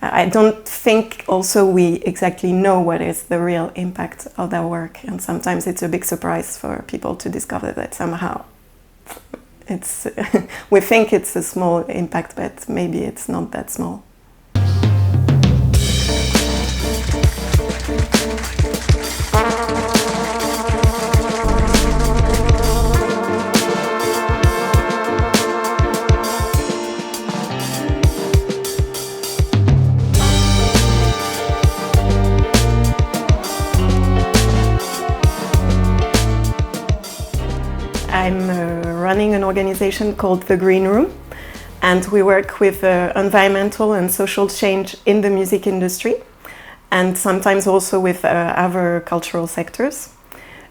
I don't think also we exactly know what is the real impact of their work, and sometimes it's a big surprise for people to discover that somehow it's we think it's a small impact, but maybe it's not that small. I'm running an organization called The Green Room, and we work with environmental and social change in the music industry, and sometimes also with other cultural sectors.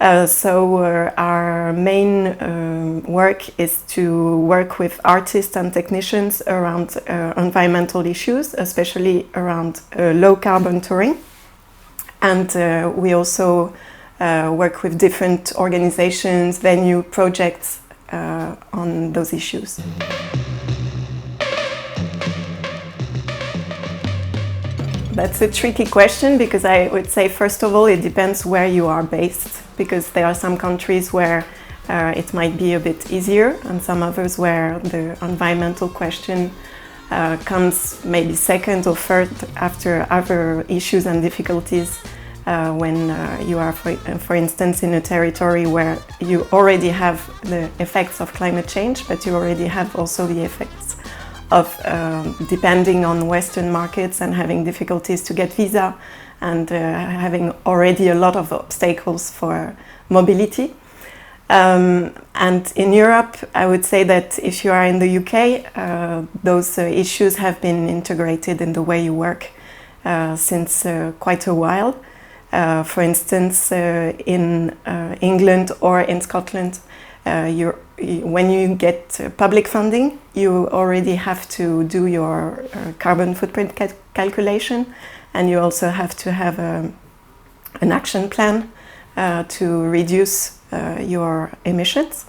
Our main work is to work with artists and technicians around environmental issues, especially around low carbon touring. And we also work with different organizations, venue, projects on those issues. That's a tricky question, because I would say, first of all, it depends where you are based, because there are some countries where it might be a bit easier, and some others where the environmental question comes maybe second or third after other issues and difficulties. When you are, for instance, in a territory where you already have the effects of climate change, but you already have also the effects of depending on Western markets and having difficulties to get visa, and having already a lot of obstacles for mobility. And in Europe, I would say that if you are in the UK, those issues have been integrated in the way you work since quite a while. For instance, in England or in Scotland, when you get public funding, you already have to do your carbon footprint calculation, and you also have to have an action plan to reduce your emissions.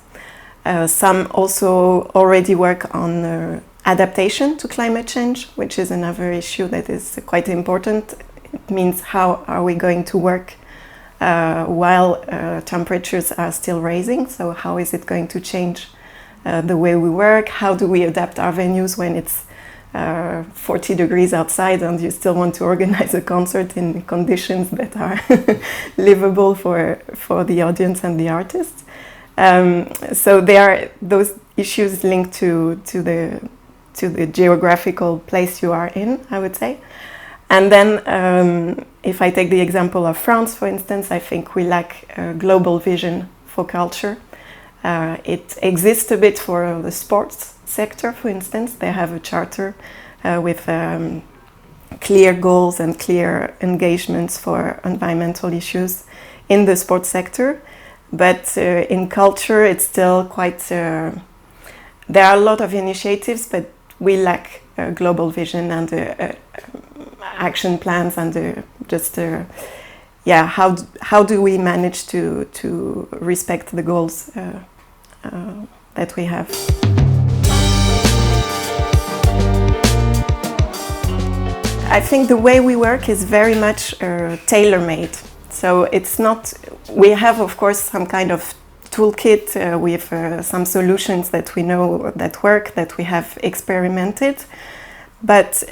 Some also already work on adaptation to climate change, which is another issue that is quite important. It means how are we going to work while temperatures are still rising? So how is it going to change the way we work? How do we adapt our venues when it's 40 degrees outside and you still want to organize a concert in conditions that are livable for the audience and the artists? So there are those issues linked to the geographical place you are in, I would say. And then if I take the example of France, for instance, I think we lack a global vision for culture. It exists a bit for the sports sector, for instance. They have a charter with clear goals and clear engagements for environmental issues in the sports sector. But in culture, it's still quite... there are a lot of initiatives, but we lack a global vision and action plans, and how do we manage to respect the goals that we have. I think the way we work is very much tailor-made. So it's not, we have of course some kind of toolkit with some solutions that we know that work, that we have experimented. But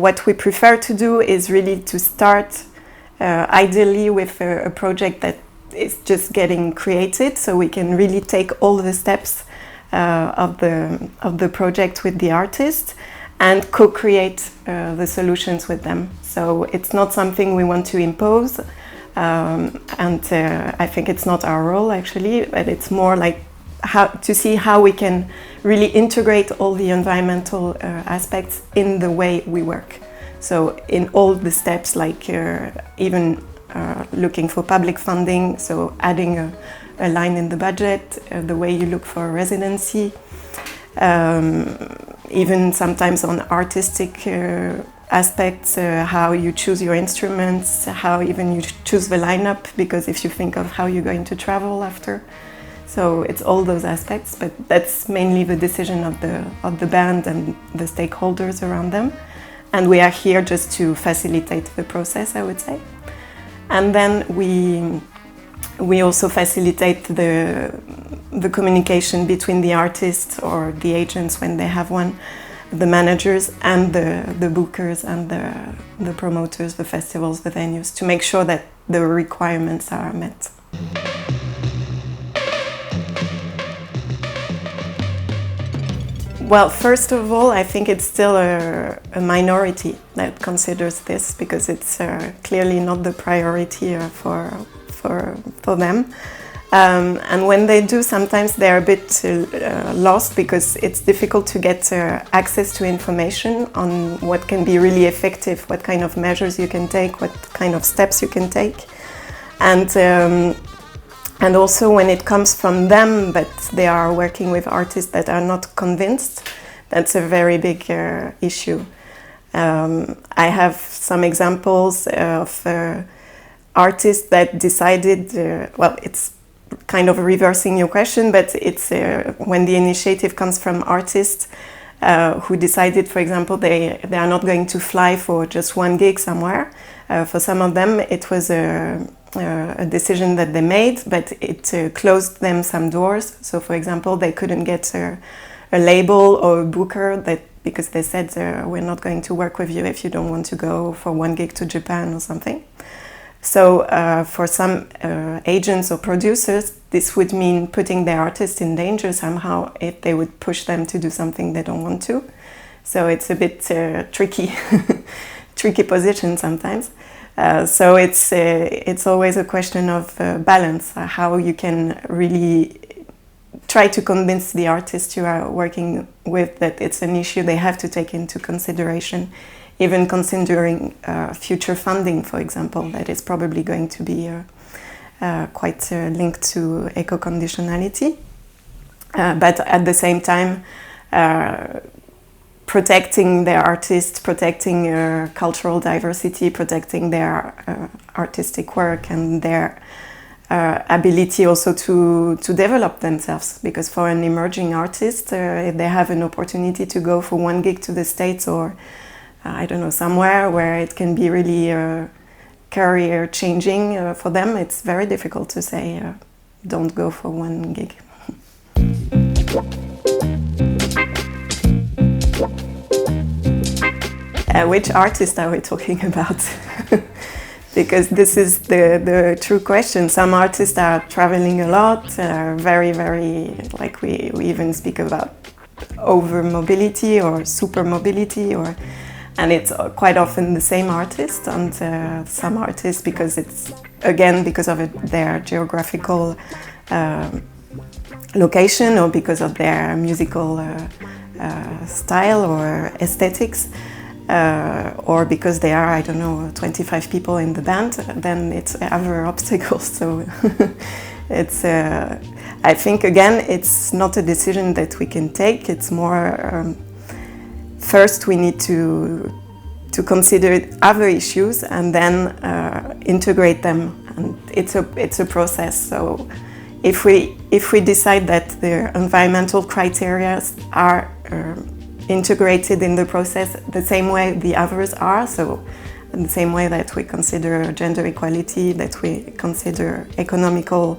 what we prefer to do is really to start ideally with a project that is just getting created, so we can really take all the steps of the project with the artist and co-create the solutions with them. So it's not something we want to impose, and I think it's not our role actually, but it's more like to see how we can really integrate all the environmental aspects in the way we work. So in all the steps, like even looking for public funding, so adding a line in the budget, the way you look for a residency, even sometimes on artistic aspects, how you choose your instruments, how even you choose the lineup, because if you think of how you're going to travel after. So it's all those aspects, but that's mainly the decision of the band and the stakeholders around them. And we are here just to facilitate the process, I would say. And then we also facilitate the communication between the artists or the agents when they have one, the managers and the bookers and the promoters, the festivals, the venues, to make sure that the requirements are met. Well, first of all, I think it's still a minority that considers this, because it's clearly not the priority for them. And when they do, sometimes they're a bit lost, because it's difficult to get access to information on what can be really effective, what kind of measures you can take, what kind of steps you can take. And also when it comes from them, but they are working with artists that are not convinced, that's a very big issue. I have some examples of artists that decided, well, it's kind of reversing your question, but it's when the initiative comes from artists who decided, for example, they are not going to fly for just one gig somewhere. For some of them, it was a decision that they made, but it closed them some doors. So, for example, they couldn't get a label or a booker because they said, we're not going to work with you if you don't want to go for one gig to Japan or something. So for some agents or producers, this would mean putting their artists in danger somehow if they would push them to do something they don't want to. So it's a bit tricky, tricky position sometimes. So it's always a question of balance, how you can really try to convince the artists you are working with that it's an issue they have to take into consideration, even considering future funding, for example, that is probably going to be quite linked to eco-conditionality. But at the same time, protecting their artists, protecting cultural diversity, protecting their artistic work and their ability also to develop themselves. Because for an emerging artist, if they have an opportunity to go for one gig to the States or I don't know, somewhere where it can be really career changing for them, it's very difficult to say don't go for one gig. Which artist are we talking about? Because this is the true question. Some artists are traveling a lot, very, very, like we even speak about over mobility or super mobility, and it's quite often the same artist, and some artists, because it's, again, because of their geographical location or because of their musical style or aesthetics, or because they are, I don't know, 25 people in the band, then it's other obstacles. So it's, I think, again, it's not a decision that we can take. It's more, first we need to consider other issues and then integrate them. And it's a process. So if we decide that the environmental criteria are integrated in the process the same way the others are, so in the same way that we consider gender equality, that we consider economical,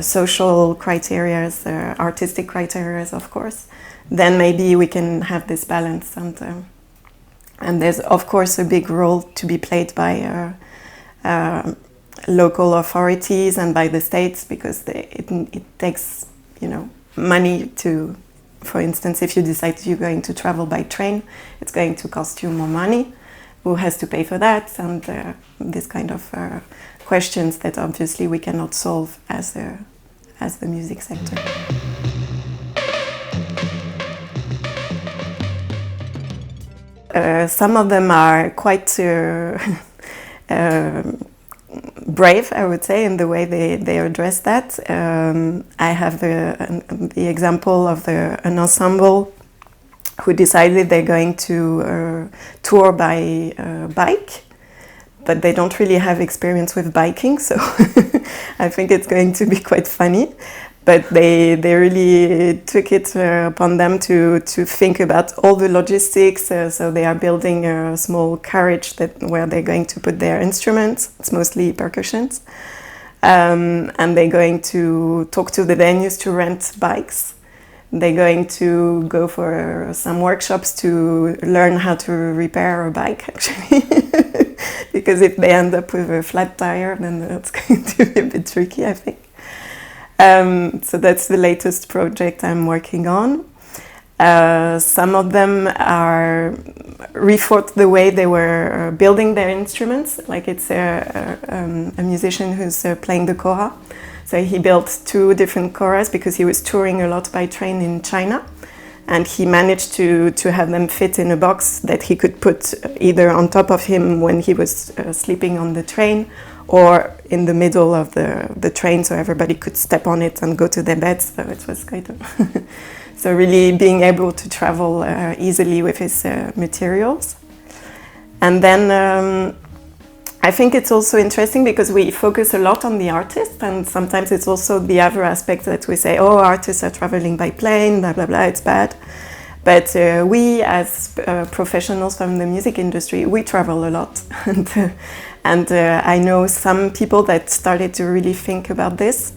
social criteria, artistic criteria, of course, then maybe we can have this balance. And there's, of course, a big role to be played by local authorities and by the states, because it takes, money to. For instance, if you decide you're going to travel by train, it's going to cost you more money. Who has to pay for that? And this kind of questions that obviously we cannot solve as the music sector. Some of them are quite brave, I would say, in the way they address that. I have the example of an ensemble who decided they're going to tour by bike, but they don't really have experience with biking, so I think it's going to be quite funny. but they really took it upon them to think about all the logistics. So they are building a small carriage where they're going to put their instruments. It's mostly percussions. And they're going to talk to the venues to rent bikes. They're going to go for some workshops to learn how to repair a bike, actually. Because if they end up with a flat tire, then that's going to be a bit tricky, I think. So that's the latest project I'm working on. Some of them are rethought the way they were building their instruments. Like it's a musician who's playing the kora. So he built 2 different koras because he was touring a lot by train in China. And he managed to have them fit in a box that he could put either on top of him when he was sleeping on the train, or in the middle of the train, so everybody could step on it and go to their beds. So it was quite so really being able to travel easily with his materials. And then I think it's also interesting because we focus a lot on the artist, and sometimes it's also the other aspect that we say, oh, artists are traveling by plane, blah, blah, blah, it's bad. But we as professionals from the music industry, we travel a lot. And I know some people that started to really think about this.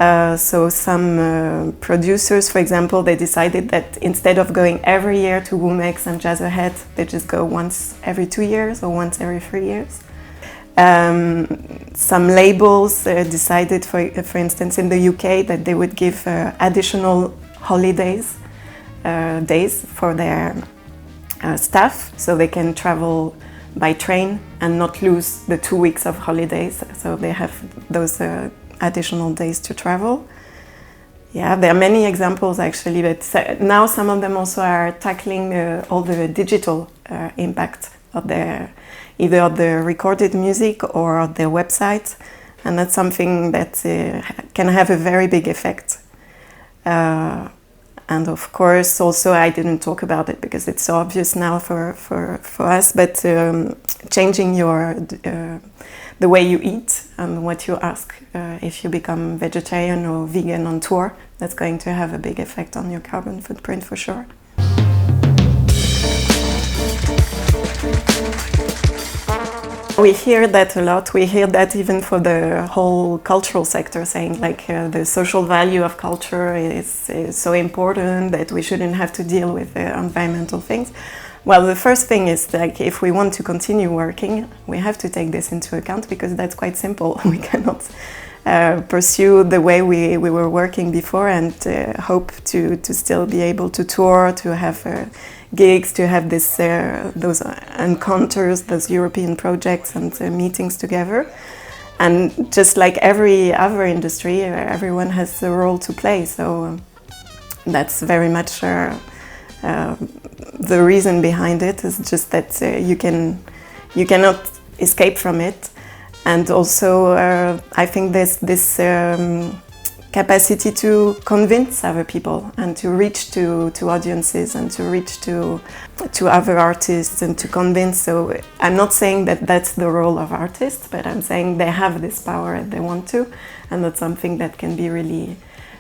So some producers, for example, they decided that instead of going every year to Womex and Jazz Ahead, they just go once every 2 years or once every 3 years. Some labels decided, for instance, in the UK, that they would give additional holidays, days for their staff, so they can travel by train and not lose the 2 weeks of holidays. So they have those additional days to travel. Yeah, there are many examples actually, but now some of them also are tackling all the digital impact of their either of the recorded music or of their website, and that's something that can have a very big effect. And of course, also I didn't talk about it because it's so obvious now for us, but changing the way you eat and what you ask. If you become vegetarian or vegan on tour, that's going to have a big effect on your carbon footprint for sure. We hear that a lot. We hear that even for the whole cultural sector, saying like the social value of culture is so important that we shouldn't have to deal with environmental things. Well, the first thing is like if we want to continue working, we have to take this into account because that's quite simple. We cannot pursue the way we were working before and hope to still be able to tour, to have gigs, to have those encounters, those European projects and meetings together. And just like every other industry, everyone has a role to play. So that's very much the reason behind it is just that you cannot escape from it. And also I think there's this capacity to convince other people and to reach to audiences and to reach to other artists and to convince. So I'm not saying that that's the role of artists, but I'm saying they have this power and they want to, and that's something that can be really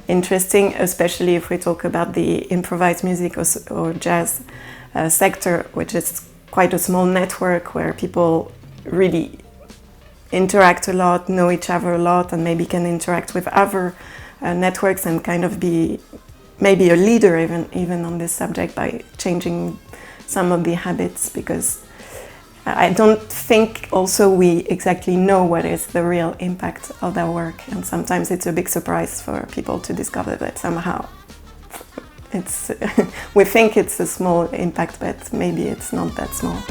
interesting, especially if we talk about the improvised music or jazz sector, which is quite a small network where people really interact a lot, know each other a lot, and maybe can interact with other networks and kind of be maybe a leader even on this subject by changing some of the habits, because I don't think also we exactly know what is the real impact of their work, and sometimes it's a big surprise for people to discover that somehow it's we think it's a small impact, but maybe it's not that small.